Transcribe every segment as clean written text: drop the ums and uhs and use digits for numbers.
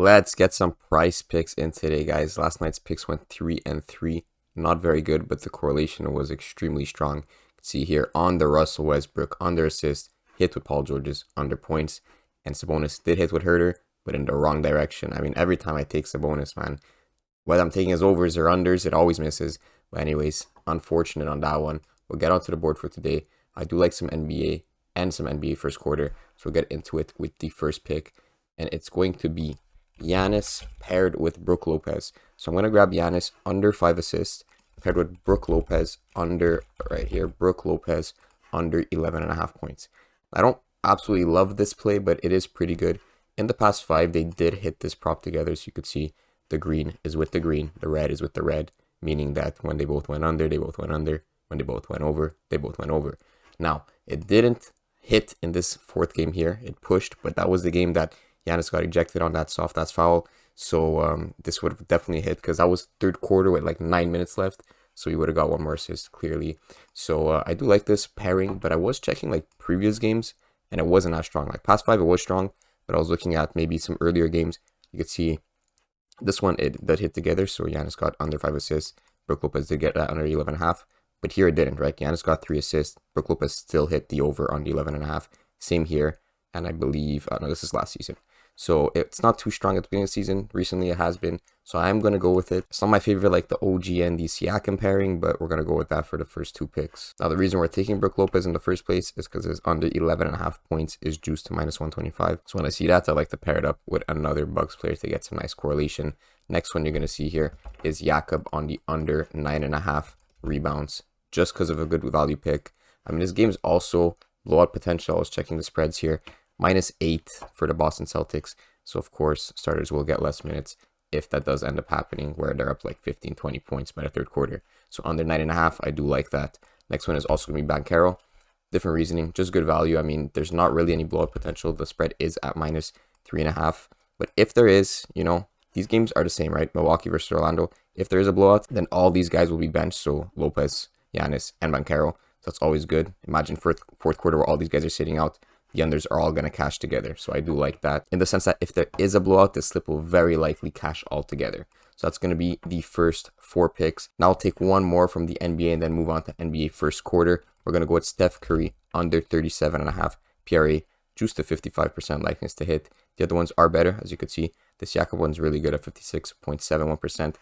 Let's get some price picks in today, guys. Last night's picks went 3-3. Not very good, but the correlation was extremely strong. You can see here on the Russell Westbrook, under assist, hit with Paul George's, under points, and Sabonis did hit with Herter, but in the wrong direction. I mean, every time I take Sabonis, man, whether I'm taking his overs or unders, it always misses. But anyways, unfortunate on that one. We'll get onto the board for today. I do like some NBA and some NBA first quarter, so we'll get into it with the first pick, and it's going to be Giannis paired with Brook Lopez. So I'm going to grab Giannis under 5 assists paired with Brook Lopez under, right here, Brook Lopez under 11.5 points. I don't absolutely love this play, but it is pretty good. In the past 5, they did hit this prop together, so you could see the green is with the green, the red is with the red, meaning that when they both went under, they both went under. When they both went over, they both went over. Now, it didn't hit in this fourth game here. It pushed, but that was the game that Giannis got ejected on that soft ass foul. So this would have definitely hit because that was third quarter with like 9 minutes left. So he would have got one more assist clearly. So I do like this pairing, but I was checking like previous games and it wasn't as strong. Like past 5, it was strong, but I was looking at maybe some earlier games. You could see this one, it that hit together. So Giannis got under 5 assists. Brook Lopez did get that under 11.5. But here it didn't, right? Giannis got 3 assists. Brook Lopez still hit the over on the 11.5. Same here. And I believe, no, this is last season. So it's not too strong at the beginning of the season. Recently it has been. So I'm going to go with it. It's not my favorite like the OG and the Siakam pairing, but we're going to go with that for the first 2 picks. Now the reason we're taking Brook Lopez in the first place is because his under 11.5 points is juiced to minus 125. So when I see that, I like to pair it up with another Bucks player to get some nice correlation. Next one you're going to see here is Jakob on the under 9.5 rebounds. Just because of a good value pick. I mean, this game is also blowout potential. I was checking the spreads here. -8 for the Boston Celtics. So, of course, starters will get less minutes if that does end up happening, where they're up like 15, 20 points by the third quarter. So, under 9.5, I do like that. Next one is also going to be Bankero. Different reasoning, just good value. I mean, there's not really any blowout potential. The spread is at -3.5. But if there is, you know, these games are the same, right? Milwaukee versus Orlando. If there is a blowout, then all these guys will be benched. So, Lopez, Giannis, and Bankero. So that's always good. Imagine fourth quarter where all these guys are sitting out. The unders are all going to cash together. So I do like that. In the sense that if there is a blowout, the slip will very likely cash all together. So that's going to be the first 4 picks. Now I'll take one more from the NBA and then move on to NBA first quarter. We're going to go with Steph Curry under 37.5 PRA. Juice to 55% likeness to hit. The other ones are better. As you can see, the Siakam one's really good at 56.71%.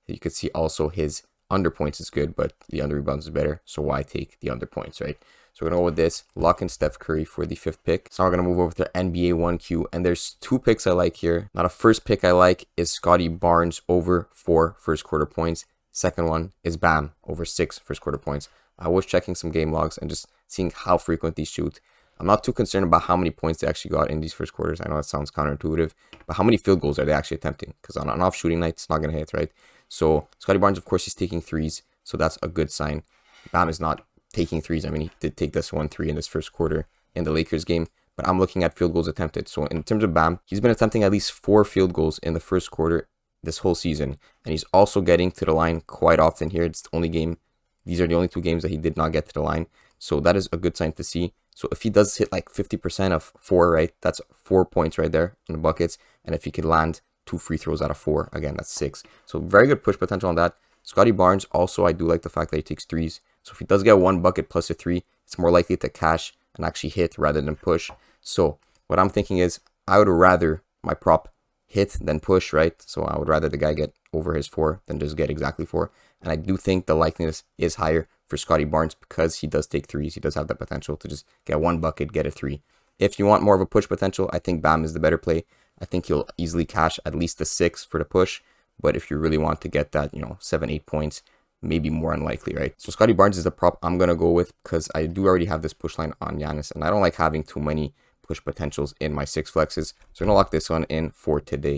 You could see also his under points is good, but the under rebounds is better. So why take the under points, right? So we're going to go with this. Lock in Steph Curry for the 5th pick. So we're going to move over to NBA 1Q. And there's 2 picks I like here. Now the first pick I like is Scotty Barnes over 4 first quarter points. Second one is Bam over 6 first quarter points. I was checking some game logs and just seeing how frequent these shoot. I'm not too concerned about how many points they actually got in these first quarters. I know it sounds counterintuitive, but how many field goals are they actually attempting? Because on an off shooting night, it's not going to hit, right? So Scotty Barnes, of course, he's taking threes, so that's a good sign. Bam is not taking threes. I mean, he did take this 1-3 in this first quarter in the Lakers game, but I'm looking at field goals attempted. So in terms of Bam, he's been attempting at least 4 field goals in the first quarter this whole season, and he's also getting to the line quite often here. It's the only game. These are the only 2 games that he did not get to the line, so that is a good sign to see. So if he does hit like 50% of 4, right, that's 4 points right there in the buckets, and if he could land 2 free throws out of 4, again, that's 6. So very good push potential on that. Scotty Barnes, also, I do like the fact that he takes threes. So if he does get 1 bucket plus a 3, it's more likely to cash and actually hit rather than push. So what I'm thinking is I would rather my prop hit than push, right? So I would rather the guy get over his 4 than just get exactly 4. And I do think the likeness is higher for Scotty Barnes because he does take threes. He does have the potential to just get 1 bucket, get a 3. If you want more of a push potential, I think Bam is the better play. I think he'll easily cash at least a 6 for the push. But if you really want to get that, 7-8 points, maybe more unlikely, right? So Scotty Barnes is the prop I'm going to go with because I do already have this push line on Giannis. And I don't like having too many push potentials in my 6 flexes. So I'm going to lock this one in for today.